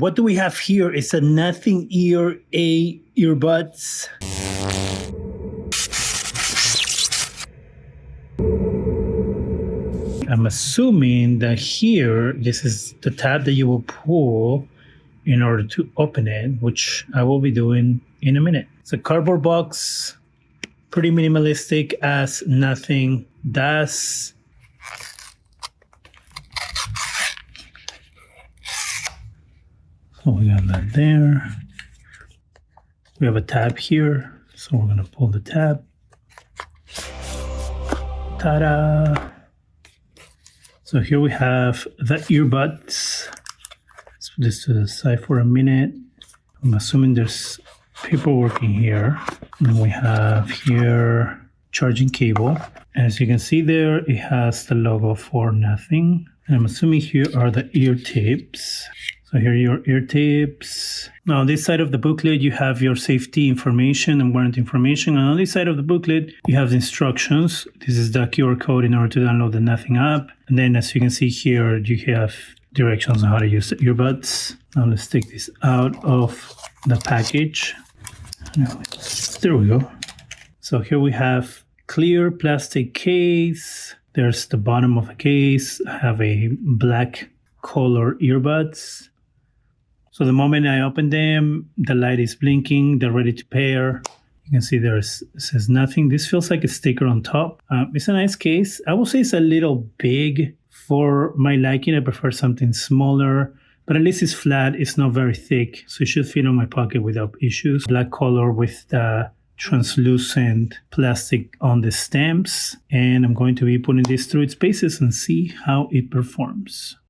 What do we have here? It's a Nothing Ear A earbuds. I'm assuming that here, this is the tab that you will pull in order to open it, which I will be doing in a minute. It's a cardboard box, pretty minimalistic as nothing does. So we got that there. We have a tab here, so we're gonna pull the tab. Ta-da! So here we have the earbuds. Let's put this to the side for a minute. I'm assuming there's paperwork in here. And we have here charging cable. And as you can see there, it has the logo for Nothing. And I'm assuming here are the ear tips. So here are your ear tips. Now on this side of the booklet, you have your safety information and warranty information. And on this side of the booklet, you have the instructions. This is the QR code in order to download the Nothing app. And then as you can see here, you have directions on how to use the earbuds. Now let's take this out of the package. There we go. So here we have clear plastic case. There's the bottom of the case. I have a black color earbuds. So the moment I open them, the light is blinking. They're ready to pair. You can see it says Nothing. This feels like a sticker on top. It's a nice case. I will say it's a little big for my liking. I prefer something smaller, but at least it's flat. It's not very thick, so it should fit on my pocket without issues. Black color with the translucent plastic on the stamps. And I'm going to be putting this through its paces and see how it performs.